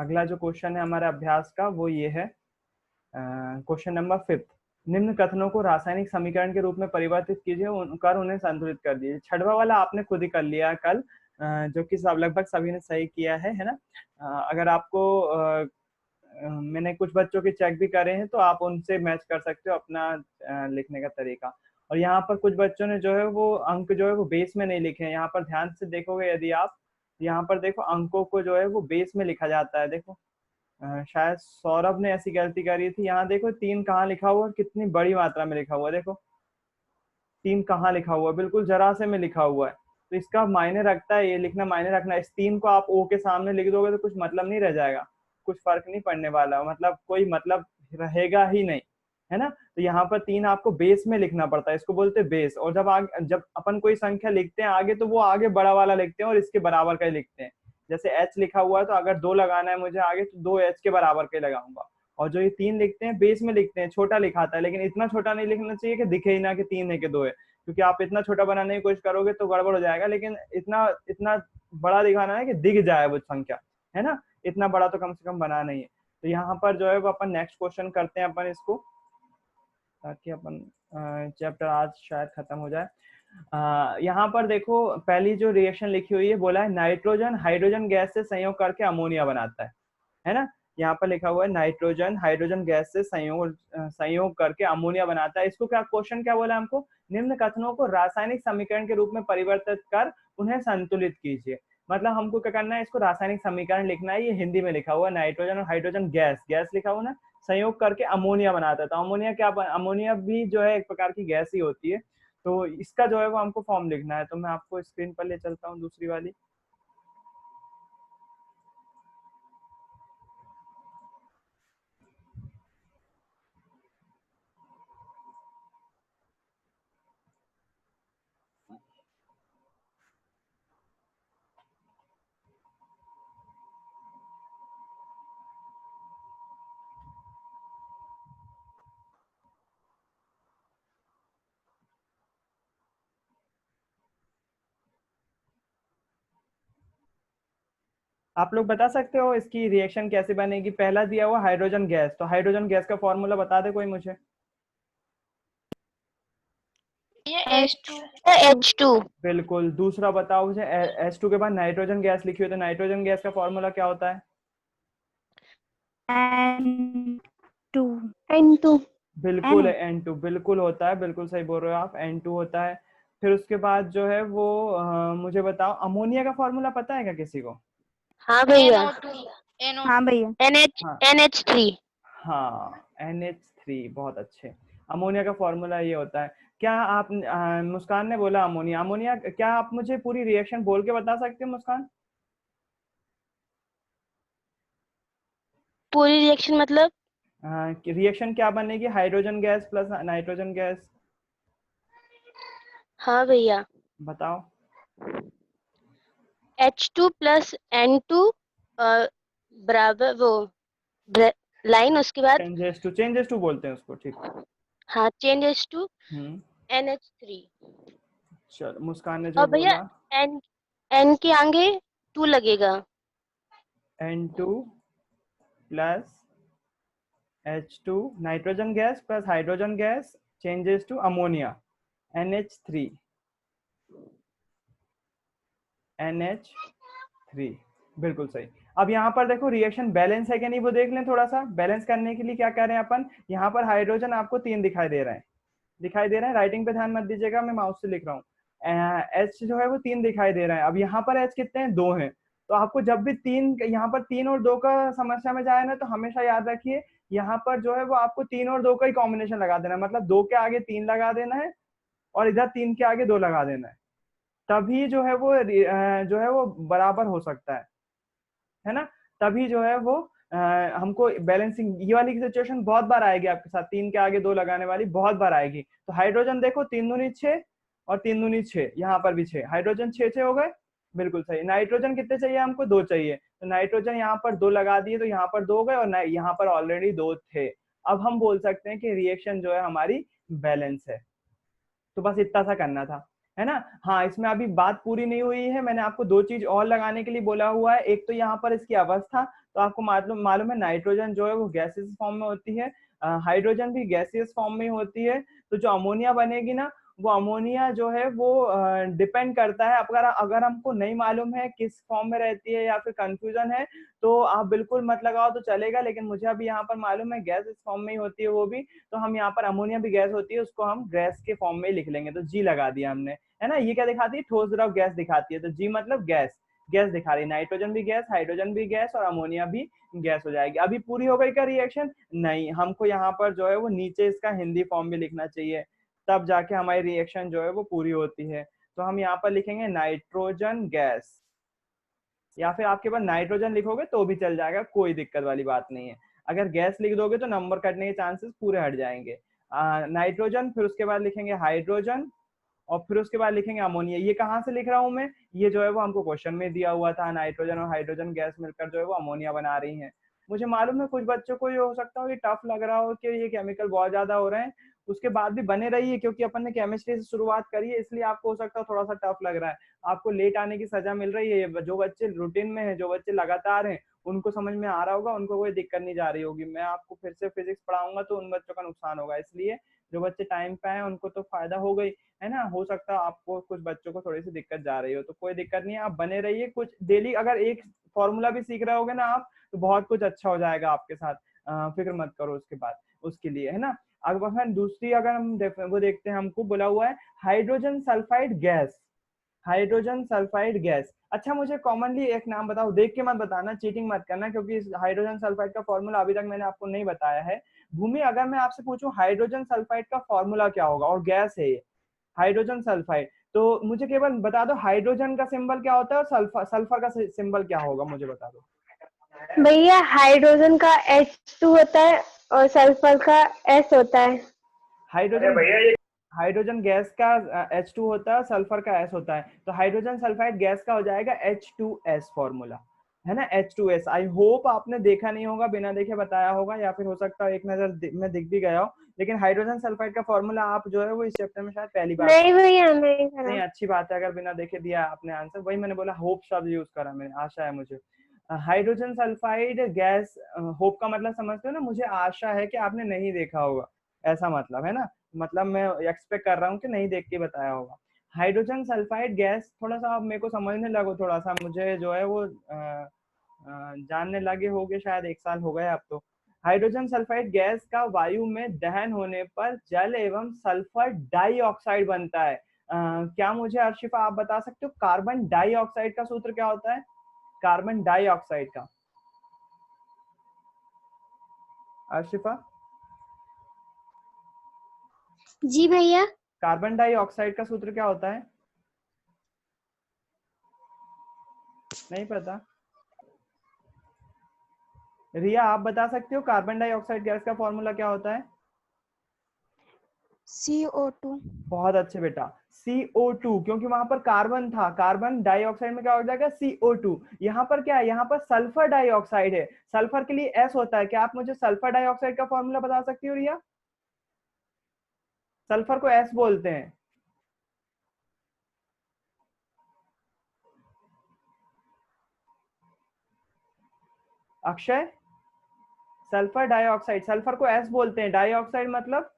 अगला जो क्वेश्चन है हमारे अभ्यास का वो ये है, क्वेश्चन नंबर 5। निम्न कथनों को रासायनिक समीकरण के रूप में परिवर्तित कीजिए, कर उन्हें संतुलित कर दीजिए। छठवा वाला आपने खुद ही कर लिया कल, जो कि सब लगभग सभी ने सही किया है ना। अगर आपको मैंने कुछ बच्चों के चेक भी करे हैं तो आप उनसे मैच कर सकते हो अपना लिखने का तरीका। और यहाँ पर कुछ बच्चों ने जो है वो अंक जो है वो बेस में नहीं लिखे हैं। यहाँ पर ध्यान से देखोगे यदि आप, यहाँ पर देखो अंकों को जो है वो बेस में लिखा जाता है। देखो शायद सौरभ ने ऐसी गलती करी थी। यहाँ देखो 3 कहाँ लिखा हुआ है, कितनी बड़ी मात्रा में लिखा हुआ है। देखो 3 कहाँ लिखा हुआ है, बिल्कुल जरा से में लिखा हुआ है। तो इसका मायने रखता है, ये लिखना मायने रखना। इस 3 को आप ओ के सामने लिख दोगे तो कुछ मतलब नहीं रह जाएगा, कुछ फर्क नहीं पड़ने वाला, मतलब कोई मतलब रहेगा ही नहीं, है ना। तो यहाँ पर 3 आपको बेस में लिखना पड़ता है, इसको बोलते हैं बेस। और जब अपन कोई संख्या लिखते हैं आगे, तो वो आगे बड़ा वाला लिखते हैं और इसके बराबर का ही लिखते हैं। जैसे एच लिखा हुआ है तो अगर 2 लगाना है मुझे आगे, तो 2h के बराबर का ही लगाऊंगा। और जो ये 3 लिखते हैं बेस में लिखते हैं, छोटा लिखाता है, लेकिन इतना छोटा नहीं लिखना चाहिए कि दिखे ही ना कि 3 है कि 2 है, क्योंकि आप इतना छोटा बनाने की कोशिश करोगे तो गड़बड़ हो जाएगा। लेकिन इतना इतना बड़ा दिखाना है कि दिख जाए वो संख्या, है ना। इतना बड़ा तो कम से कम बना नहीं है। तो यहाँ पर जो है वो अपन नेक्स्ट क्वेश्चन करते हैं अपन इसको, ताकि अपन चैप्टर आज शायद खत्म हो जाए। यहाँ पर देखो पहली जो रिएक्शन लिखी हुई है, बोला है नाइट्रोजन हाइड्रोजन गैस से संयोग करके अमोनिया बनाता है ना। यहाँ पर लिखा हुआ है नाइट्रोजन हाइड्रोजन गैस से संयोग करके अमोनिया बनाता है। इसको क्या क्वेश्चन क्या बोला हमको, निम्न कथनों को रासायनिक समीकरण के रूप में परिवर्तित कर उन्हें संतुलित कीजिए। मतलब हमको क्या करना है, इसको रासायनिक समीकरण लिखना है। ये हिंदी में लिखा हुआ है, नाइट्रोजन और हाइड्रोजन गैस, गैस लिखा हुआ ना, संयोग करके अमोनिया बनाता है। तो अमोनिया क्या, अमोनिया भी जो है एक प्रकार की गैस ही होती है। तो इसका जो है वो हमको फॉर्म लिखना है। तो मैं आपको स्क्रीन पर ले चलता हूँ दूसरी वाली। आप लोग बता सकते हो इसकी रिएक्शन कैसे बनेगी। पहला दिया हुआ हाइड्रोजन गैस, तो हाइड्रोजन गैस का फॉर्मूला बता दे कोई मुझे। H2। बिल्कुल। दूसरा बताओ मुझे, H2 के बाद नाइट्रोजन गैस लिखी हुई, तो नाइट्रोजन गैस का फॉर्मूला क्या होता है। N2। N2। बिल्कुल N2, बिल्कुल होता है, बिल्कुल सही बोल रहे हो आप, N2 होता है। फिर उसके बाद जो है वो मुझे बताओ अमोनिया का फॉर्मूला पता है क्या किसी को। हाँ भैया। हाँ भैया। हाँ NH3। हाँ, NH3, बहुत अच्छे। अमोनिया का फॉर्मूला ये होता है। क्या आप मुस्कान ने बोला अमोनिया, अमोनिया क्या आप मुझे पूरी रिएक्शन बोल के बता सकते हो मुस्कान। पूरी रिएक्शन मतलब? रिएक्शन क्या बनेगी, hydrogen gas plus nitrogen gas. हाँ भैया। बताओ। H2 प्लस N2 बराबर वो लाइन, उसके बाद चेंजेस टू बोलते हैं उसको, ठीक। हाँ चेंजेस टू हम्म। NH3। चलो मुस्कान ने जो और भैया बोला, N N के आगे 2 लगेगा। N2 plus H2 nitrogen gas plus hydrogen gas changes to ammonia, NH3, NH3, बिल्कुल सही। अब यहाँ पर देखो रिएक्शन बैलेंस है कि नहीं वो देख लें थोड़ा सा। बैलेंस करने के लिए क्या कर रहे हैं अपन, यहाँ पर हाइड्रोजन आपको 3 दिखाई दे रहे हैं, दिखाई दे रहे हैं। राइटिंग पे ध्यान मत दीजिएगा, मैं माउस से लिख रहा हूँ। H जो है वो 3 दिखाई दे रहा है। अब यहाँ पर H कितने हैं, 2 हैं। तो आपको जब भी 3, यहाँ पर 3 और 2 का समस्या में जाए ना, तो हमेशा याद रखिए यहाँ पर जो है वो आपको 3 और 2 का ही कॉम्बिनेशन लगा देना है। मतलब 2 के आगे 3 लगा देना है और इधर 3 के आगे 2 लगा देना है। तभी जो है वो जो है वो बराबर हो सकता है ना। तभी जो है वो हमको बैलेंसिंग, ये वाली सिचुएशन बहुत बार आएगी आपके साथ, 3 के आगे 2 लगाने वाली बहुत बार आएगी। तो हाइड्रोजन देखो 3 दूनी 6 और 3 दूनी 6, यहाँ पर भी 6, हाइड्रोजन 6 हो गए, बिल्कुल सही। नाइट्रोजन कितने चाहिए हमको, 2 चाहिए। तो नाइट्रोजन यहाँ पर 2 लगा दिए तो यहाँ पर 2 हो गए, और यहाँ पर ऑलरेडी 2 थे। अब हम बोल सकते हैं कि रिएक्शन जो है हमारी बैलेंस है। तो बस इतना सा करना था, है ना। हाँ, इसमें अभी बात पूरी नहीं हुई है, मैंने आपको दो चीज और लगाने के लिए बोला हुआ है। एक तो यहाँ पर इसकी अवस्था, तो आपको मालूम है नाइट्रोजन जो है वो गैसियस फॉर्म में होती है, हाइड्रोजन भी गैसियस फॉर्म में होती है। तो जो अमोनिया बनेगी ना, वो अमोनिया जो है वो डिपेंड करता है, अगर अगर हमको नहीं मालूम है किस फॉर्म में रहती है या फिर कंफ्यूजन है, तो आप बिल्कुल मत लगाओ तो चलेगा, लेकिन मुझे अभी यहाँ पर मालूम है गैस इस फॉर्म में ही होती है वो भी, तो हम यहाँ पर अमोनिया भी गैस होती है, उसको हम गैस के फॉर्म में ही लिख लेंगे, तो जी लगा दिया हमने, है ना। ये क्या दिखाती है, ठोस द्रव गैस दिखाती है, तो जी मतलब गैस, गैस दिखा रही है। नाइट्रोजन भी गैस, हाइड्रोजन भी गैस और अमोनिया भी गैस हो जाएगी। अभी पूरी हो गई क्या रिएक्शन? नहीं, हमको यहाँ पर जो है वो नीचे इसका हिंदी फॉर्म भी लिखना चाहिए, तब जाके हमारी रिएक्शन जो है वो पूरी होती है। तो हम यहाँ पर लिखेंगे नाइट्रोजन गैस, या फिर आपके पास नाइट्रोजन लिखोगे तो भी चल जाएगा, कोई दिक्कत वाली बात नहीं है। अगर गैस लिख दोगे तो नंबर कटने के चांसेस पूरे हट जाएंगे। नाइट्रोजन, फिर उसके बाद लिखेंगे हाइड्रोजन, और फिर उसके बाद लिखेंगे अमोनिया। ये कहाँ से लिख रहा हूँ मैं, ये जो है वो हमको क्वेश्चन में दिया हुआ था, नाइट्रोजन और हाइड्रोजन गैस मिलकर जो है वो अमोनिया बना रही है। मुझे मालूम है कुछ बच्चों को ये हो सकता हो कि टफ लग रहा हो कि ये केमिकल बहुत ज्यादा हो रहे हैं, उसके बाद भी बने रहिए, क्योंकि अपन ने केमिस्ट्री से शुरुआत करी है, इसलिए आपको हो सकता है थोड़ा सा टफ लग रहा है, आपको लेट आने की सजा मिल रही है। जो बच्चे रूटीन में है, जो बच्चे लगातार हैं, उनको समझ में आ रहा होगा, उनको कोई दिक्कत नहीं जा रही होगी। मैं आपको फिर से फिजिक्स पढ़ाऊंगा तो उन बच्चों का नुकसान होगा, इसलिए जो बच्चे टाइम पे आए उनको तो फायदा हो गई, है ना। हो सकता है आपको कुछ बच्चों को थोड़ी सी दिक्कत जा रही हो, तो कोई दिक्कत नहीं है, आप बने रहिए। कुछ डेली अगर एक फॉर्मूला भी सीख रहे होगे ना आप, तो बहुत कुछ अच्छा हो जाएगा आपके साथ, फिक्र मत करो उसके बाद, उसके लिए, है ना। अगर दूसरी अगर हम वो देखते हैं, हमको बोला हुआ है hydrogen sulphide gas, hydrogen sulphide gas. अच्छा, मुझे कॉमनली एक नाम बताओ, देख के मत बताना, चीटिंग मत करना, क्योंकि इस हाइड्रोजन सल्फाइड का फॉर्मूला अभी तक मैंने आपको नहीं बताया है। भूमि, अगर मैं आपसे पूछूं हाइड्रोजन सल्फाइड का फॉर्मूला क्या होगा, और गैस है ये हाइड्रोजन सल्फाइड, तो मुझे केवल बता दो हाइड्रोजन का सिंबल क्या होता है और सल्फर सल्फर का सिंबल क्या होगा, मुझे बता दो। भैया हाइड्रोजन का H2 होता है और सल्फर का S होता है। हाइड्रोजन हाइड्रोजन गैस का H2 होता है, सल्फर का S होता है, तो हाइड्रोजन सल्फाइड गैस का हो जाएगा H2S फॉर्मूला, है ना, H2S। आई होप आपने देखा नहीं होगा, बिना देखे बताया होगा, या फिर हो सकता है एक नजर में दिख भी गया हो, लेकिन हाइड्रोजन सल्फाइड का फॉर्मूला आप जो है वो इस चैप्टर में शायद पहली बार। नहीं भैया नहीं करा। नहीं, अच्छी बात है, अगर बिना देखे दिया आपने आंसर, वही मैंने बोला होप शब्द यूज करा मैंने, आशा है मुझे। हाइड्रोजन सल्फाइड गैस, होप का मतलब समझते हो ना, मुझे आशा है कि आपने नहीं देखा होगा, ऐसा मतलब है ना, मतलब मैं एक्सपेक्ट कर रहा हूँ कि नहीं देख के बताया होगा। हाइड्रोजन सल्फाइड गैस, थोड़ा सा आप मेरे को समझने लगो, थोड़ा सा मुझे जो है वो जानने लगे होगे, शायद 1 साल हो गए अब तो। हाइड्रोजन सल्फाइड गैस का वायु में दहन होने पर जल एवं सल्फर डाइऑक्साइड बनता है। क्या मुझे अर्शिफा आप बता सकते हो कार्बन डाइऑक्साइड का सूत्र क्या होता है, कार्बन डाइऑक्साइड का, अर्शिफा? जी भैया। कार्बन डाइऑक्साइड का सूत्र क्या होता है, नहीं पता? रिया आप बता सकते हो कार्बन डाइऑक्साइड गैस का फॉर्मूला क्या होता है? CO2। बहुत अच्छे बेटा, CO2, क्योंकि वहां पर कार्बन था, कार्बन डाइऑक्साइड में क्या हो जाएगा CO2। यहाँ पर क्या है, यहाँ पर सल्फर डाइऑक्साइड है, सल्फर के लिए S होता है। क्या आप मुझे सल्फर डाइऑक्साइड का फॉर्मूला बता सकती हो रिया? सल्फर को S बोलते हैं। अक्षय, सल्फर डाइऑक्साइड, सल्फर को S बोलते हैं, डाइऑक्साइड मतलब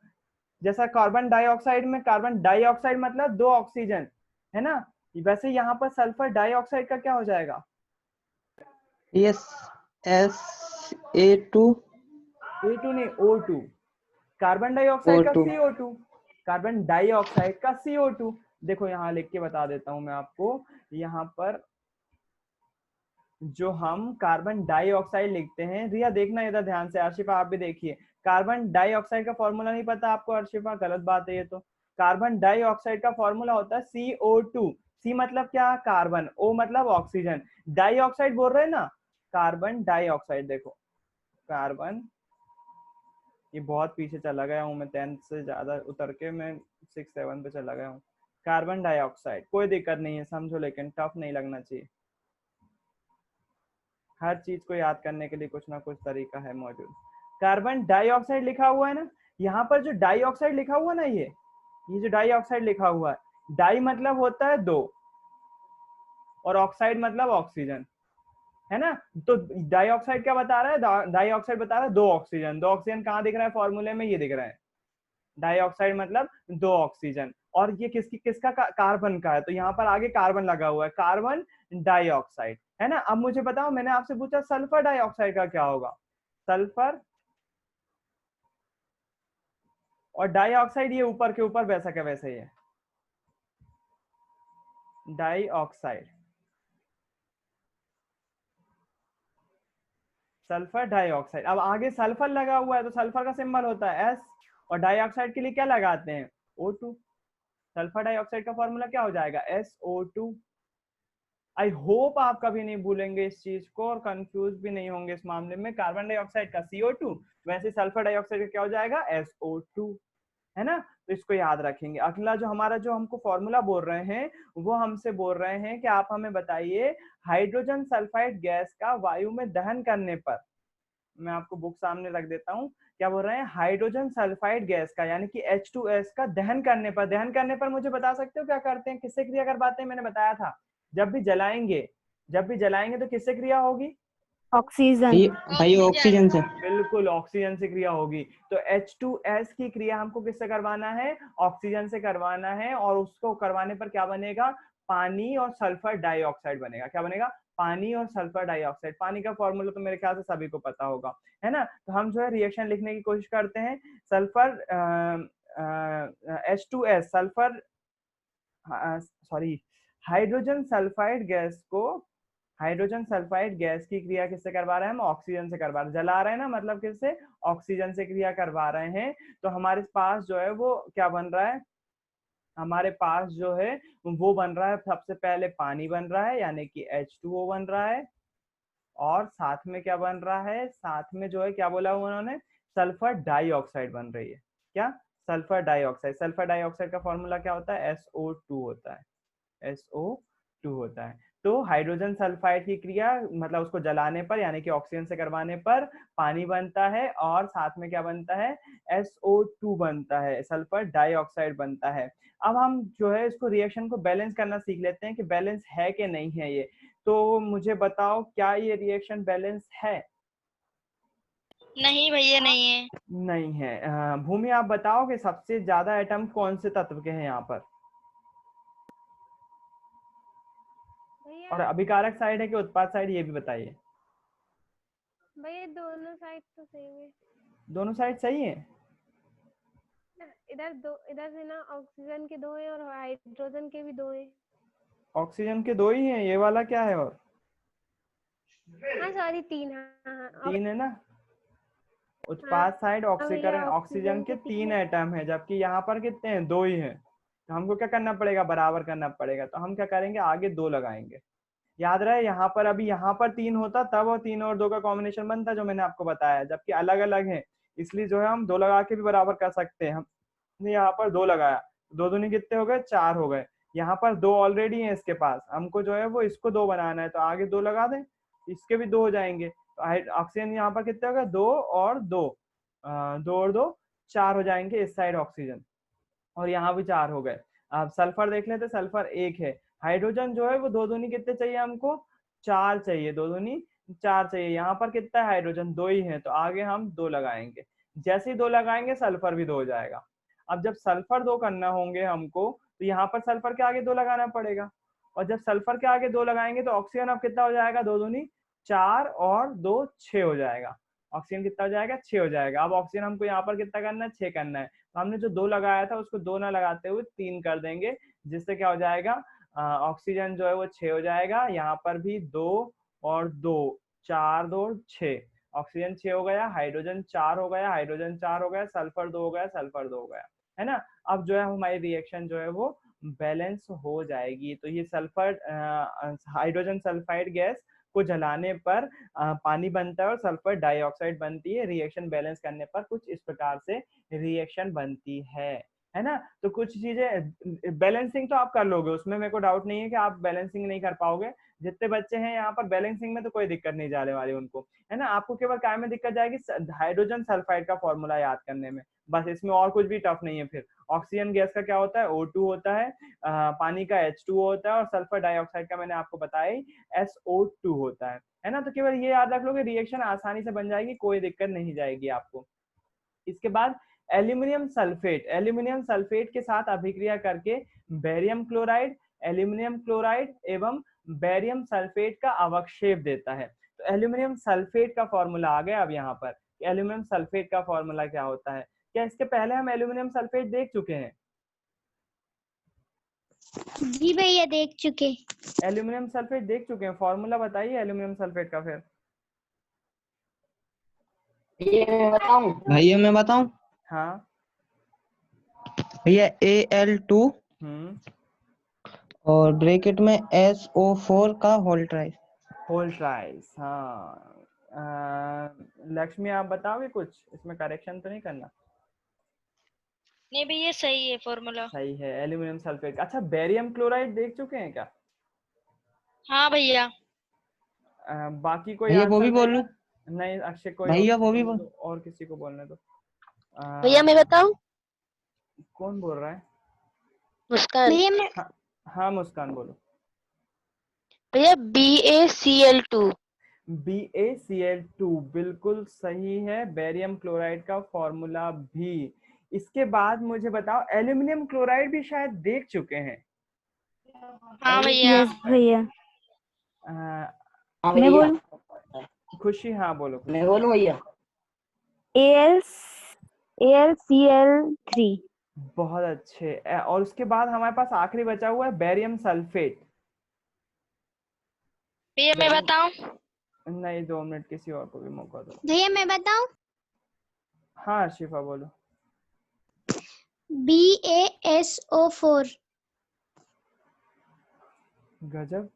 जैसा कार्बन डाइऑक्साइड में, कार्बन डाइऑक्साइड मतलब 2 ऑक्सीजन, है ना, वैसे यहाँ पर सल्फर डाइऑक्साइड का क्या हो जाएगा? Yes, SA2। A2 नहीं, O2, कार्बन डाइऑक्साइड का O2। CO2, कार्बन डाइऑक्साइड का CO2। देखो यहाँ लिख के बता देता हूं मैं आपको, यहाँ पर जो हम कार्बन डाइऑक्साइड लिखते हैं, रिया देखना इधर ध्यान से, अर्शिफा आप भी देखिए, कार्बन डाइऑक्साइड का फॉर्मूला नहीं पता आपको अर्शिफा, गलत बात है ये तो। कार्बन डाइऑक्साइड का फॉर्मूला होता है CO2। सी मतलब क्या, कार्बन, O मतलब ऑक्सीजन, डाइऑक्साइड बोल रहे हैं ना, कार्बन डाइऑक्साइड। देखो कार्बन, ये बहुत पीछे चला गया हूँ मैं, 10th से ज्यादा उतर के मैं 6-7 पे चला गया हूँ। कार्बन डाइऑक्साइड, कोई दिक्कत नहीं है, समझो, लेकिन टफ नहीं लगना चाहिए, हर चीज को याद करने के लिए कुछ ना कुछ तरीका है मौजूद। कार्बन डाइऑक्साइड लिखा हुआ है ना, यहाँ पर जो डाइऑक्साइड लिखा हुआ ना, ये जो डाइऑक्साइड लिखा हुआ है, डाई मतलब होता है दो, और ऑक्साइड मतलब ऑक्सीजन, है ना। तो डाइऑक्साइड क्या बता रहा है, डाइऑक्साइड बता रहा है दो ऑक्सीजन। दो ऑक्सीजन कहाँ दिख रहा है फॉर्मूले में, ये दिख रहा है, डाइऑक्साइड मतलब दो ऑक्सीजन। और ये किसका कार्बन का है, तो यहाँ पर आगे कार्बन लगा हुआ है, कार्बन डाइऑक्साइड, है ना। अब मुझे बताओ, मैंने आपसे पूछा सल्फर डाइऑक्साइड का क्या होगा, सल्फर और डाइऑक्साइड ये ऊपर के ऊपर वैसा का वैसा ही है, डाइऑक्साइड, सल्फर डाइऑक्साइड। अब आगे सल्फर लगा हुआ है तो सल्फर का सिंबल होता है एस, और डाइऑक्साइड के लिए क्या लगाते हैं, O2। सल्फर डाइऑक्साइड का फॉर्मूला क्या हो जाएगा, SO2। आई होप आप कभी नहीं भूलेंगे इस चीज को और कंफ्यूज भी नहीं होंगे इस मामले में। कार्बन डाइऑक्साइड का CO2, वैसे सल्फर डाइऑक्साइड का क्या हो जाएगा, SO2, है ना। तो इसको याद रखेंगे। अगला जो हमारा जो हमको फॉर्मूला बोल रहे हैं, वो हमसे बोल रहे हैं कि आप हमें बताइए हाइड्रोजन सल्फाइड गैस का वायु में दहन करने पर, मैं आपको बुक सामने रख देता हूँ, क्या बोल रहे हैं, हाइड्रोजन सल्फाइड गैस का यानी कि H2S का दहन करने पर, दहन करने पर मुझे बता सकते हो क्या करते हैं, किससे क्रिया करवाते हैं, मैंने बताया था, जब भी जलाएंगे तो किससे क्रिया होगी, ऑक्सीजन। भाई ऑक्सीजन से। बिल्कुल ऑक्सीजन से क्रिया होगी। तो H2S की क्रिया हमको किससे करवाना है, ऑक्सीजन से करवाना है, और उसको करवाने पर क्या बनेगा, पानी और सल्फर डाइऑक्साइड बनेगा। क्या बनेगा, पानी और सल्फर डाइऑक्साइड। पानी का फॉर्मूला तो मेरे ख्याल से सभी को पता होगा, है ना। तो हम जो है रिएक्शन लिखने की कोशिश करते हैं, sulphur H2S sulphur, sorry, hydrogen sulphide gas को, हाइड्रोजन सल्फाइड गैस की क्रिया किससे करवा रहे हैं, हम ऑक्सीजन से करवा रहे हैं, जला रहे हैं ना, मतलब किससे, ऑक्सीजन से क्रिया करवा रहे हैं। तो हमारे पास जो है वो क्या बन रहा है, हमारे पास जो है वो बन रहा है, सबसे पहले पानी बन रहा है यानी कि H2O बन रहा है, और साथ में क्या बन रहा है, साथ में जो है क्या बोला उन्होंने, सल्फर डाइऑक्साइड बन रही है, क्या, सल्फर डाइऑक्साइड। सल्फर डाइऑक्साइड का फॉर्मूला क्या होता है, SO2 होता है, SO2 होता है। तो हाइड्रोजन सल्फाइड की क्रिया मतलब उसको जलाने पर यानी कि ऑक्सीजन से करवाने पर पानी बनता है, और साथ में क्या बनता है, SO2 बनता है, सल्फर डाइऑक्साइड बनता है। अब हम जो है इसको रिएक्शन को बैलेंस करना सीख लेते हैं कि बैलेंस है कि नहीं है ये। तो मुझे बताओ क्या ये रिएक्शन बैलेंस है, नहीं भैया नहीं है। नहीं है। भूमि आप बताओ कि सबसे ज्यादा एटम कौन से तत्व के हैं यहाँ पर, और अभिकारक साइड है कि उत्पाद साइड, ये भी बताइए। भैया दोनों साइड तो सेम है। दोनों साइड सही है, इधर से ना ऑक्सीजन के दो है और हाइड्रोजन के भी दो है। ऑक्सीजन के दो ही हैं, ये वाला क्या है, और हाँ सॉरी तीन। हाँ तीन है ना। उत्पाद साइड ऑक्सीकरण, ऑक्सीजन ऑक्सीजन के के तीन है। एटम है, जबकि यहाँ पर कितने हैं, दो ही हैं। तो हमको क्या करना पड़ेगा, बराबर करना पड़ेगा। तो हम क्या करेंगे, आगे दो लगाएंगे। याद रहे यहाँ पर, अभी यहाँ पर तीन होता तब और तीन और दो का कॉम्बिनेशन बनता जो मैंने आपको बताया, जबकि अलग अलग है, इसलिए जो है हम दो लगा के भी बराबर कर सकते हैं। हमने यहाँ पर दो लगाया, दो दूनी कितने हो गए, चार हो गए। यहाँ पर दो ऑलरेडी है इसके पास, हमको जो है वो इसको दो बनाना है, तो आगे दो लगा दें, इसके भी दो हो जाएंगे। तो ऑक्सीजन यहाँ पर कितने हो गए, दो और दो, दो और दो चार हो जाएंगे इस साइड ऑक्सीजन, और यहाँ भी चार हो गए। अब सल्फर देख लेते, सल्फर एक है। हाइड्रोजन जो है वो दो दूनी कितने चाहिए हमको, चार चाहिए, दो दूनी चार चाहिए। यहाँ पर कितना है, हाइड्रोजन दो ही है, तो आगे हम दो लगाएंगे। जैसे ही दो लगाएंगे सल्फर भी दो हो जाएगा। अब जब सल्फर दो करना होंगे हमको, तो यहाँ पर सल्फर के आगे दो लगाना पड़ेगा, और जब सल्फर के आगे दो लगाएंगे तो ऑक्सीजन अब कितना हो जाएगा, दो दूनी चार और दो छह हो जाएगा। ऑक्सीजन कितना हो जाएगा, छह हो जाएगा। अब ऑक्सीजन हमको यहाँ पर कितना करना है, छह करना है। तो हमने जो दो लगाया था उसको दो ना लगाते हुए तीन कर देंगे, जिससे क्या हो जाएगा, ऑक्सीजन जो है वो छह हो जाएगा। यहाँ पर भी दो और दो, चार दो छह, ऑक्सीजन छह हो गया, हाइड्रोजन चार हो गया, हाइड्रोजन चार हो गया, सल्फर दो हो गया, सल्फर दो हो गया, है ना। अब जो है हमारी रिएक्शन जो है वो बैलेंस हो जाएगी। तो ये सल्फर हाइड्रोजन सल्फाइड गैस को जलाने पर पानी बनता है और सल्फर डाइऑक्साइड बनती है। रिएक्शन बैलेंस करने पर कुछ इस प्रकार से रिएक्शन बनती है ना। तो कुछ चीजें बैलेंसिंग तो आप कर लोगे, उसमें मेरे को डाउट नहीं है कि आप बैलेंसिंग नहीं कर पाओगे। जितने बच्चे हैं यहाँ पर बैलेंसिंग में तो कोई दिक्कत नहीं जाने वाली उनको, है ना। आपको केवल काय में दिक्कत जाएगी, हाइड्रोजन सल्फाइड का फॉर्मूला याद करने में, बस। इसमें और कुछ भी टफ नहीं है। फिर ऑक्सीजन गैस का क्या होता है, O2 होता है, पानी का H2O होता है, और सल्फर डाइऑक्साइड का मैंने आपको बताया ही SO2 होता है ना। तो केवल ये याद रख लो कि रिएक्शन आसानी से बन जाएगी, कोई दिक्कत नहीं जाएगी आपको। इसके बाद एल्यूमिनियम सल्फेट के साथ अभिक्रिया करके बेरियम क्लोराइड, एल्यूमिनियम क्लोराइड एवं बेरियम सल्फेट का अवक्षेप देता है। तो एल्यूमिनियम सल्फेट का फॉर्मूला आ गया अब यहाँ पर। एल्यूमिनियम सल्फेट का फॉर्मूला क्या होता है? क्या इसके पहले हम एल्यूमिनियम सल्फेट देख चुके हैं? जी भैया देख चुके। एल्यूमिनियम सल्फेट देख चुके हैं। फॉर्मूला बताइए एल्यूमिनियम सल्फेट का फिर। भैया मैं बताऊं? हाँ। भैया Al2 और ब्रैकेट में SO4 का होल ट्राइस। हाँ। लक्ष्मी आप बताओगे कुछ, इसमें करेक्शन तो नहीं करना? नहीं भैया सही है फॉर्मूला। सही है एल्यूमिनियम सल्फेट। अच्छा, बेरियम क्लोराइड देख चुके हैं क्या? हाँ भैया। बाकी कोई भैया वो आंसर भी बोल देगा? लूं? नहीं अक्षय, कोई भैया वो भी बोलने बोल। दो, और किसी को बोलने दो। भैया मैं बताऊं? कौन बोल रहा है? मुस्कान। भैया मैं हाँ मुस्कान बोलो। भैया BaCl2। BaCl2 बिल्कुल सही है, बेरियम क्लोराइड का फॉर्मूला भी। इसके बाद मुझे बताओ, एल्यूमिनियम क्लोराइड भी शायद देख चुके हैं। हाँ भैया। यस भैया। मैं बोलूं? खुशी हाँ बोलो। मैं बोलूं भैया? AlCl3। बहुत अच्छे। और उसके बाद हमारे पास आखिरी बचा हुआ है बेरियम सल्फेट। भैया मैं बताऊं? नहीं, 2 मिनट, किसी और को भी मौका दो। भैया मैं बताऊं? हाँ शिफा बोलो। BaSO4। गजब,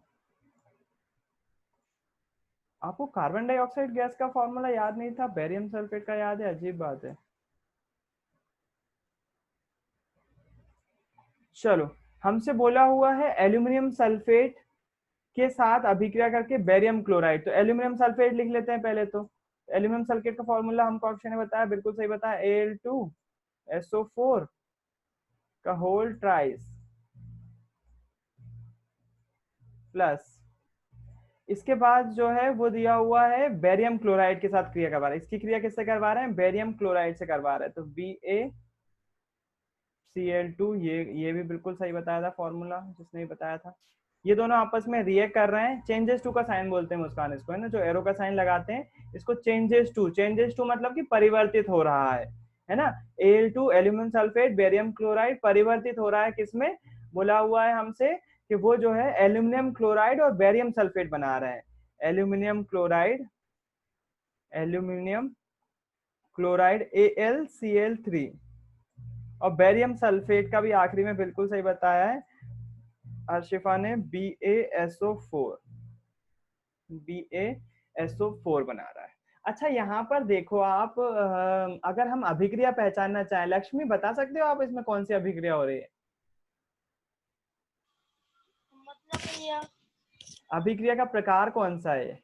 आपको कार्बन डाइऑक्साइड गैस का फॉर्मूला याद नहीं था, बेरियम सल्फेट का याद है, अजीब बात है। चलो, हमसे बोला हुआ है एल्यूमिनियम सल्फेट के साथ अभिक्रिया करके बेरियम क्लोराइड, तो एल्यूमिनियम सल्फेट लिख लेते हैं पहले तो। एल्यूमिनियम सल्फेट का फॉर्मूला हमको ऑप्शन ने बताया, बिल्कुल सही बताया, Al2SO4 का होल ट्राइस प्लस, इसके बाद जो है वो दिया हुआ है बेरियम क्लोराइड के साथ क्रिया करवा रहे हैं। इसकी क्रिया किससे करवा रहे हैं? बेरियम क्लोराइड से करवा रहे हैं, तो BaCl2, ये भी बिल्कुल सही बताया था फॉर्मूला, जिसने भी बताया था। ये दोनों आपस में रिएक्ट कर रहे हैं, चेंजेस टू का साइन बोलते हैं मुस्कान इसको, है ना, जो एरो का साइन लगाते हैं इसको चेंजेस टू मतलब कि परिवर्तित हो रहा है ना। Al2 aluminium sulphate barium chloride परिवर्तित हो रहा है, किसमें? बोला हुआ है हमसे कि वो जो है एल्यूमिनियम क्लोराइड और बेरियम सल्फेट बना रहे हैं। एल्यूमिनियम क्लोराइड AlCl3, और बेरियम सल्फेट का भी आखिरी में बिल्कुल सही बताया है अर्शिफा ने, BaSO4 बना रहा है। अच्छा, यहाँ पर देखो आप, अगर हम अभिक्रिया पहचानना चाहें, लक्ष्मी बता सकते हो आप इसमें कौन सी अभिक्रिया हो रही है? मतलब भैया अभिक्रिया का प्रकार कौन सा है?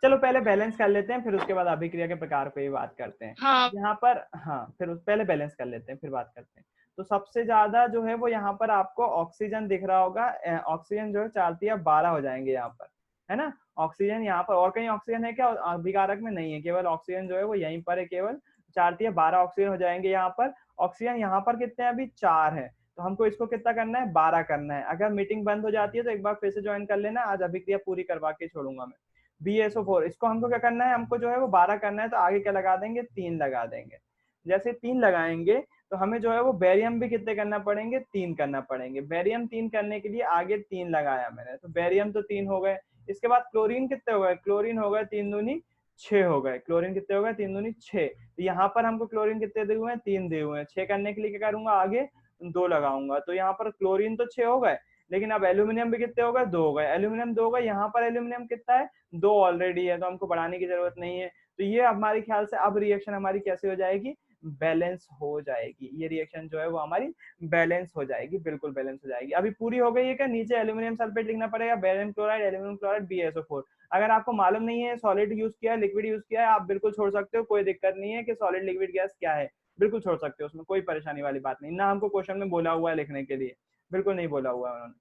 चलो पहले बैलेंस कर लेते हैं, फिर उसके बाद अभिक्रिया के प्रकार पे ही बात करते हैं। हाँ यहाँ पर हाँ, फिर पहले बैलेंस कर लेते हैं फिर बात करते हैं। तो सबसे ज्यादा जो है वो यहाँ पर आपको ऑक्सीजन दिख रहा होगा। ऑक्सीजन जो है 4 तिया 12 हो जाएंगे यहाँ पर, है ना। ऑक्सीजन यहाँ पर, और कहीं ऑक्सीजन है क्या अभिकारक में? नहीं है, केवल ऑक्सीजन जो है वो यहीं पर है, केवल 4 तिया 12 ऑक्सीजन हो जाएंगे यहाँ पर। ऑक्सीजन यहाँ पर कितने हैं? अभी 4 है, तो हमको इसको कितना करना है? 12 करना है। अगर मीटिंग बंद हो जाती है तो एक बार फिर से ज्वाइन कर लेना, आज अभिक्रिया पूरी करवा के छोड़ूंगा मैं। BaSO4 इसको हमको क्या करना है? हमको जो है वो 12 करना है, तो आगे क्या लगा देंगे? 3 लगा देंगे। जैसे 3 लगाएंगे तो हमें जो है वो बेरियम भी कितने करना पड़ेंगे? 3 करना पड़ेंगे। बेरियम 3 करने के लिए आगे 3 लगाया मैंने, तो बेरियम तो 3 हो गए। इसके बाद क्लोरीन कितने हो गए? क्लोरीन हो गए 3 दूनी 6 हो गए। क्लोरीन कितने हो गए? 3 दूनी 6। तो यहाँ पर हमको क्लोरीन कितने दिए हुए हैं? 3 दिए हुए हैं। 6 करने के लिए क्या करूंगा? आगे 2 लगाऊंगा, तो यहाँ पर क्लोरीन तो 6 हो गए, लेकिन अब एल्यूमिनियम भी कितने हो गए? 2 हो गए। एल्यूमिनियम 2 हो गए, यहाँ पर एल्यूमिनियम कितना है? 2 ऑलरेडी है, तो हमको बढ़ाने की जरूरत नहीं है। तो ये हमारे ख्याल से अब रिएक्शन हमारी कैसे हो जाएगी? बैलेंस हो जाएगी, ये रिएक्शन जो है वो हमारी बैलेंस हो जाएगी, बिल्कुल बैलेंस हो जाएगी। अभी पूरी हो गई है क्या? नीचे एल्यूमिनियम सल्फेट लिखना पड़ेगा, barium chloride, aluminium chloride, BaSO4। अगर आपको मालूम नहीं है सॉलिड यूज किया है लिक्विड यूज किया है, आप बिल्कुल छोड़ सकते हो, कोई दिक्कत नहीं है कि सॉलिड लिक्विड गैस क्या है, बिल्कुल छोड़ सकते हो, उसमें कोई परेशानी वाली बात नहीं। ना हमको क्वेश्चन में बोला हुआ है लिखने के लिए, बिल्कुल नहीं बोला हुआ है उन्होंने,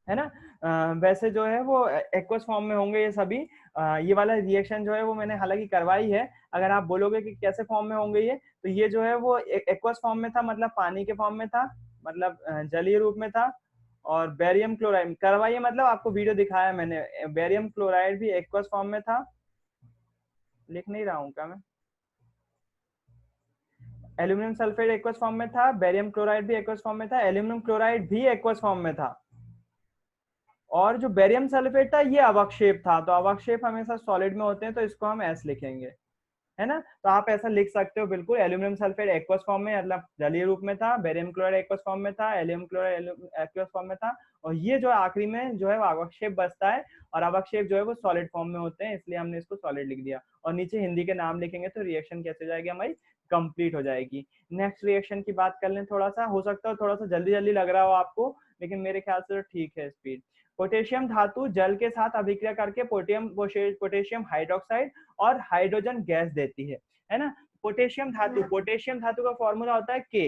है ना। वैसे जो है वो एक्वस फॉर्म में होंगे ये सभी। ये वाला रिएक्शन जो है वो मैंने हालांकि करवाई है। अगर आप बोलोगे कि कैसे फॉर्म में होंगे ये, तो ये जो है वो एक्वस फॉर्म में था, मतलब पानी के फॉर्म में था, मतलब जलीय रूप में था। और बेरियम क्लोराइड करवाइए, मतलब आपको वीडियो दिखाया मैंने, बेरियम क्लोराइड भी एक्वस फॉर्म में था। लिख नहीं रहा हूँ क्या मैं? एल्यूमिनियम सल्फेट एक्वस फॉर्म में था, बेरियम क्लोराइड भी एक्वस फॉर्म में था, एल्यूमिनियम क्लोराइड भी एक्वस फॉर्म में था। और जो बेरियम सल्फेट था ये अवक्षेप था, तो अवक्षेप हमेशा सॉलिड में होते हैं, तो इसको हम एस लिखेंगे, है ना। तो आप ऐसा लिख सकते हो बिल्कुल, एल्यूमिनियम सल्फेट एक्वस फॉर्म में मतलब जलीय रूप में था, बेरियम क्लोराइड एक्वस फॉर्म में था, एल्यूमिनियम क्लोराइड एक्वस फॉर्म में था, और ये जो आखिरी में जो है वो अवक्षेप बचता है, और अवक्षेप जो है वो सॉलिड फॉर्म में होते हैं, इसलिए हमने इसको सॉलिड लिख दिया। और नीचे हिंदी के नाम लिखेंगे तो रिएक्शन कैसे हो जाएगी हमारी, कंप्लीट हो जाएगी। नेक्स्ट रिएक्शन की बात कर लें, थोड़ा सा हो सकता है थोड़ा सा जल्दी जल्दी लग रहा हो आपको, लेकिन मेरे ख्याल से तो ठीक है स्पीड। पोटेशियम धातु जल के साथ अभिक्रिया करके पोटेशियम हाइड्रोक्साइड और हाइड्रोजन गैस देती है ना। पोटेशियम धातु का फॉर्मूला होता है के,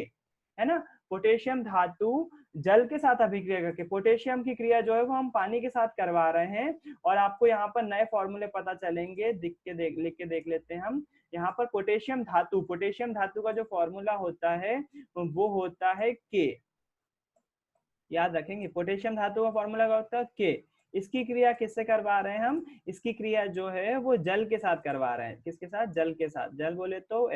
है ना। पोटेशियम धातु जल के साथ अभिक्रिया करके, पोटेशियम की क्रिया जो है वो हम पानी के साथ करवा रहे हैं, और आपको यहाँ पर नए फॉर्मूले पता चलेंगे, लिख के देख लेते हैं हम। यहाँ पर पोटेशियम धातु का जो फॉर्मूला होता है वो होता है के, याद रखेंगे। पोटेशियम धातु का फॉर्मूला क्या होता है, के। इसकी क्रिया किससे करवा रहे हैं हम? इसकी क्रिया जो है वो जल के साथ करवा रहे हैं। किसके साथ? जल के साथ। जल बोले तो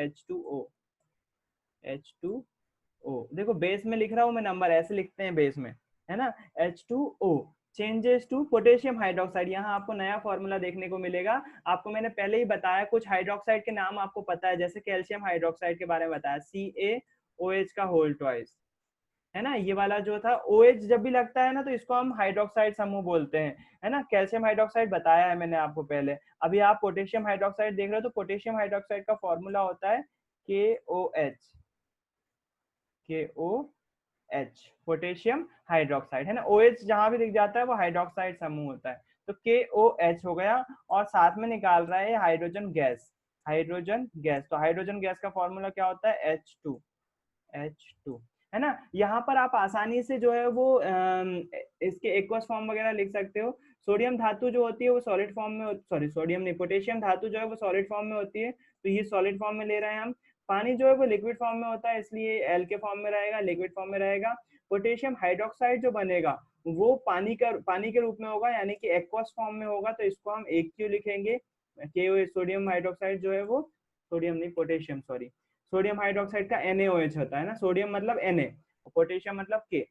H2O, देखो बेस में लिख रहा हूं मैं नंबर, ऐसे लिखते हैं बेस में, है ना। H2O changes to potassium hydroxide. यहाँ आपको नया फॉर्मूला देखने को मिलेगा। आपको मैंने पहले ही बताया, कुछ हाइड्रोक्साइड के नाम आपको पता है, जैसे कैल्शियम हाइड्रोक्साइड के बारे में बताया, CaOH का होल ट्वाइस, है ना। ये वाला जो था OH जब भी लगता है ना, तो इसको हम हाइड्रोक्साइड समूह बोलते हैं, है ना। कैल्शियम हाइड्रोक्साइड बताया है मैंने आपको पहले। अभी आप पोटेशियम हाइड्रोक्साइड देख रहे हो, तो पोटेशियम हाइड्रोक्साइड का फॉर्मूला होता है KOH, पोटेशियम हाइड्रोक्साइड, है ना। OH जहां भी दिख जाता है वो हाइड्रोक्साइड समूह होता है, तो KOH हो गया। और साथ में निकाल रहा है हाइड्रोजन गैस, तो हाइड्रोजन गैस का फॉर्मूला क्या होता है? H2, है ना। यहाँ पर आप आसानी से जो है वो इसके एक्वस फॉर्म वगैरह लिख सकते हो। सोडियम धातु जो होती है वो सॉलिड फॉर्म में, सॉरी सोडियम नहीं, पोटेशियम धातु जो है वो सॉलिड फॉर्म में होती है, तो ये सॉलिड फॉर्म में ले रहे हैं हम। पानी जो है वो लिक्विड फॉर्म में होता है, इसलिए एल के फॉर्म में रहेगा, लिक्विड फॉर्म में रहेगा। पोटेशियम हाइड्रोक्साइड जो बनेगा वो पानी के रूप में होगा, यानी कि एक्वस फॉर्म में होगा, तो इसको हम AQ लिखेंगे। सोडियम हाइड्रोक्साइड जो है वो, सोडियम नहीं पोटेशियम, सॉरी, सोडियम हाइड्रोक्साइड का NaOH होता है ना, सोडियम मतलब Na, पोटेशियम मतलब K,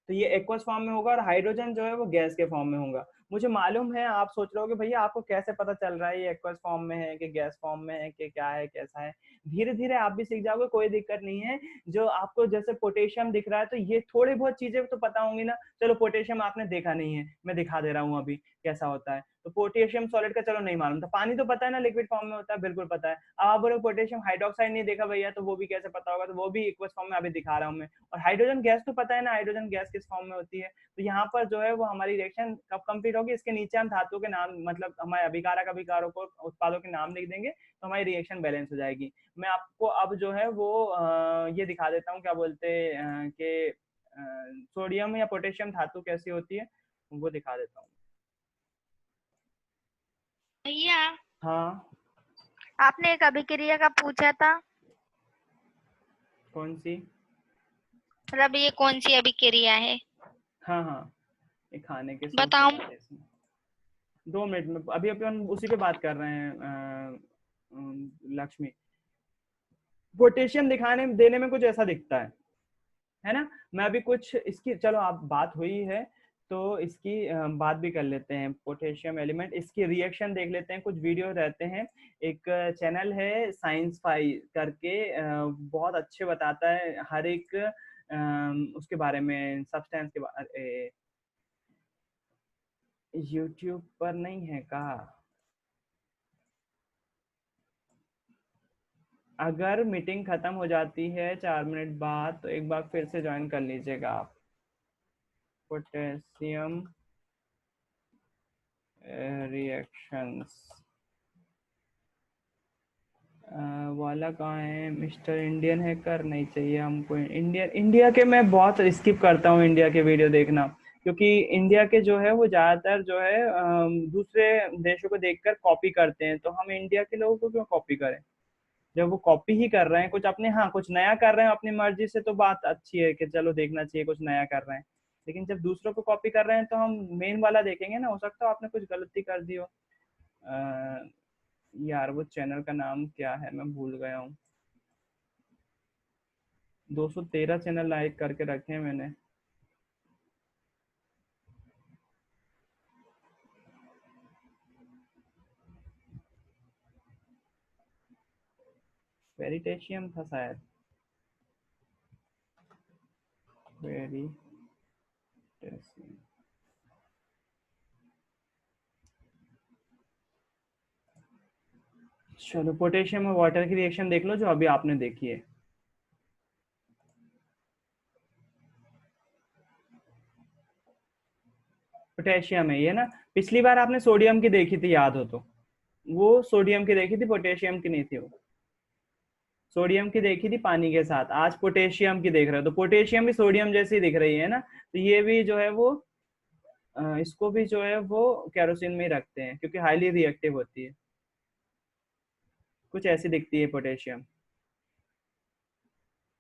तो ये एक्वस फॉर्म में होगा, और हाइड्रोजन जो है वो गैस के फॉर्म में होगा। मुझे मालूम है आप सोच रहे हो कि भैया आपको कैसे पता चल रहा है ये एक्वस फॉर्म में है कि गैस फॉर्म में है कि क्या है कैसा है। धीरे धीरे आप भी सीख जाओगे, कोई दिक्कत नहीं है। जो आपको जैसे पोटेशियम दिख रहा है, तो ये थोड़ी बहुत चीजें तो पता होंगी ना। चलो पोटेशियम आपने देखा नहीं है, मैं दिखा दे रहा हूँ अभी कैसा होता है। तो पोटेशियम सॉलिड का चलो नहीं मालूम था, पानी तो पता है ना लिक्विड फॉर्म में होता है, बिल्कुल पता है। अब आप बोलो पोटेशियम हाइड्रोक्साइड नहीं देखा भैया, तो वो भी कैसे पता होगा? तो वो भी एक्वस फॉर्म में अभी दिखा रहा हूँ मैं। और हाइड्रोजन गैस तो पता है ना, हाइड्रोजन गैस किस फॉर्म में होती है। तो यहाँ पर जो है वो हमारी रिएक्शन कब कंप्लीट होगी, इसके नीचे हम धातु के नाम, मतलब हमारे अभिकारक अभिकारों को, उत्पादों के नाम लिख देंगे, तो हमारी रिएक्शन बैलेंस हो जाएगी। मैं आपको अब जो है वो ये दिखा देता हूँ, क्या बोलते हैं कि सोडियम या पोटेशियम धातु कैसी होती है, वो दिखा देता हूँ। भैया हाँ, आपने एक अभिक्रिया का पूछा था, कौन सी? मतलब ये कौन सी अभिक्रिया है? हाँ, ये खाने के बताओ। 2 मिनट में, अभी अपन उसी पे बात कर रहे हैं। लक्ष्मी, पोटेशियम दिखाने देने में कुछ ऐसा दिखता है ना। मैं अभी कुछ इसकी, चलो आप बात हुई है तो इसकी बात भी कर लेते हैं। पोटेशियम एलिमेंट, इसकी रिएक्शन देख लेते हैं। कुछ वीडियो रहते हैं, एक चैनल है साइंस फाई करके, बहुत अच्छे बताता है हर एक उसके बारे में, सब्सटेंस के बारे। यूट्यूब पर नहीं है कहा? अगर मीटिंग खत्म हो जाती है 4 मिनट बाद तो एक बार फिर से ज्वाइन कर लीजिएगा आप। पोटेशियम रिएक्शंस वाला कहाँ है मिस्टर इंडियन हैकर? नहीं चाहिए हमको इंडिया के। मैं बहुत स्किप करता हूँ इंडिया के वीडियो देखना, क्योंकि इंडिया के जो है वो ज्यादातर जो है दूसरे देशों को देखकर कॉपी करते हैं, तो हम इंडिया के लोगों को क्यों कॉपी करें जब वो कॉपी ही कर रहे हैं कुछ अपने, हाँ कुछ नया कर रहे हैं अपनी मर्जी से, तो बात अच्छी है कि चलो देखना चाहिए कुछ नया कर रहे हैं। लेकिन जब दूसरों को कॉपी कर रहे हैं तो हम मेन वाला देखेंगे ना। हो सकता है आपने कुछ गलती कर दी हो। यार वो चैनल का नाम क्या है मैं भूल गया हूँ। 213 चैनल लाइक करके रखे हैं मैंने। वेरिटेशियम था शायद, वेरिटेशियम। चलो पोटेशियम और वाटर की रिएक्शन देख लो जो अभी आपने देखी है। पोटेशियम है ये ना। पिछली बार आपने सोडियम की देखी थी याद हो तो, वो सोडियम की देखी थी, पोटेशियम की नहीं थी। वो सोडियम की देखी थी पानी के साथ, आज पोटेशियम की देख रहे हो। तो पोटेशियम भी सोडियम जैसी दिख रही है ना, तो ये भी जो है वो इसको भी जो है वो केरोसिन में ही रखते हैं क्योंकि हाईली रिएक्टिव होती है। कुछ ऐसी दिखती है पोटेशियम।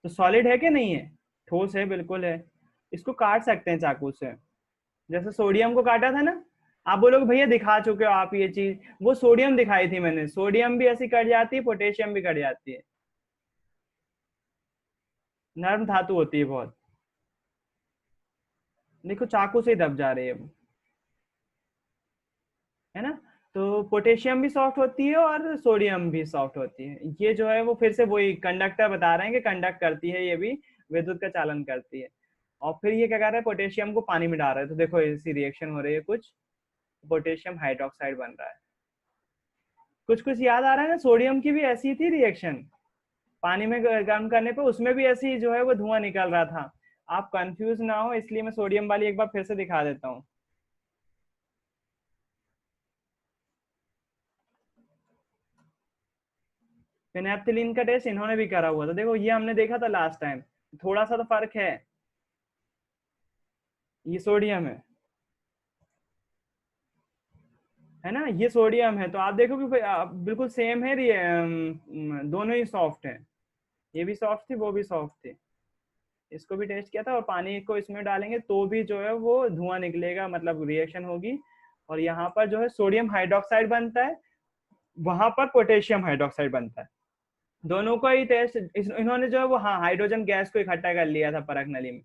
तो सॉलिड है कि नहीं है? ठोस है, बिल्कुल है। इसको काट सकते हैं चाकू से, जैसे सोडियम को काटा था ना। आप बोलोगे भैया दिखा चुके हो आप ये चीज, वो सोडियम दिखाई थी मैंने। सोडियम भी ऐसी कट जाती है, पोटेशियम भी कट जाती है। नर्म धातु होती है बहुत। देखो चाकू से ही दब जा रही है वो, है ना। तो पोटेशियम भी सॉफ्ट होती है और सोडियम भी सॉफ्ट होती है। ये जो है वो फिर से वही कंडक्टर बता रहे हैं कि कंडक्ट करती है, ये भी विद्युत का चालन करती है। और फिर ये क्या कर रहा है, पोटेशियम को पानी में डाल रहा है। तो देखो ऐसी रिएक्शन हो रही है, कुछ पोटेशियम हाइड्रोक्साइड बन रहा है। कुछ कुछ याद आ रहा है ना। सोडियम की भी ऐसी थी रिएक्शन, पानी में गर्म करने पे उसमें भी ऐसी जो है वो धुआं निकल रहा था। आप कंफ्यूज ना हो इसलिए मैं सोडियम वाली एक बार फिर से दिखा देता हूँ। फिनेप्थिलीन का टेस्ट इन्होंने भी करा हुआ था। देखो ये हमने देखा था लास्ट टाइम, थोड़ा सा तो फर्क है। ये सोडियम है ना, ये सोडियम है। तो आप देखो कि बिल्कुल सेम है। दोनों ही सॉफ्ट है, ये भी सॉफ्ट थी वो भी सॉफ्ट थी। इसको भी टेस्ट किया था। और पानी को इसमें डालेंगे तो भी जो है वो धुआं निकलेगा, मतलब रिएक्शन होगी। और यहाँ पर जो है सोडियम हाइड्रोक्साइड बनता है, वहां पर पोटेशियम हाइड्रोक्साइड बनता है। दोनों का ही टेस्ट इन्होंने जो है वो, हाँ हाइड्रोजन गैस को इकट्ठा कर लिया था परख नली में,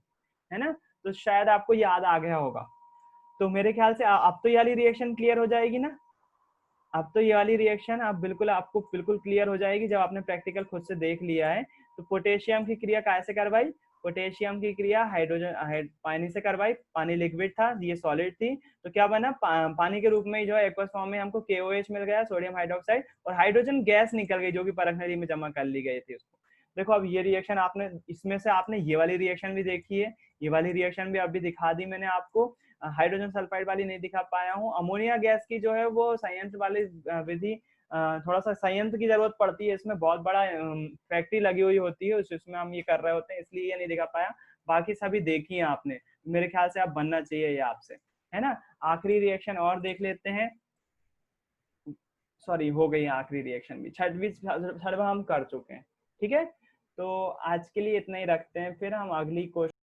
है ना। तो शायद आपको याद आ गया होगा। तो मेरे ख्याल से अब तो ये वाली रिएक्शन क्लियर हो जाएगी ना। अब तो ये वाली रिएक्शन आपको बिल्कुल क्लियर हो जाएगी जब आपने प्रैक्टिकल खुद से देख लिया है। तो पोटेशियम की क्रिया कैसे करवाई? पोटेशियम की क्रिया हाइड्रोजन पानी से करवाई। पानी लिक्विड था, ये सॉलिड थी। तो क्या बना, पानी के रूप में जो है एक्वस फॉर्म में हमको KOH मिल गया, सोडियम हाइड्रोक्साइड, और हाइड्रोजन गैस निकल गई जो कि परख नली में जमा कर ली गई थी उसको। देखो अब ये रिएक्शन आपने, इसमें से आपने ये वाली रिएक्शन भी देखी है, ये वाली रिएक्शन भी अभी दिखा दी मैंने आपको। हाइड्रोजन सल्फाइड वाली नहीं दिखा पाया हूँ। अमोनिया गैस की जो है वो संयंत्र वाली विधि, थोड़ा सा संयंत्र की जरूरत पड़ती है इसमें, बहुत बड़ा फैक्ट्री लगी हुई होती है उसमें हम ये कर रहे होते हैं, इसलिए ये नहीं दिखा पाया। बाकी सभी देखी है आपने, मेरे ख्याल से आप बनना चाहिए ये आपसे, है ना। आखिरी रिएक्शन और देख लेते हैं। सॉरी हो गई आखिरी रिएक्शन भी, छठवा हम कर चुके हैं। ठीक है, तो आज के लिए इतना ही रखते हैं, फिर हम अगली क्वेश्चन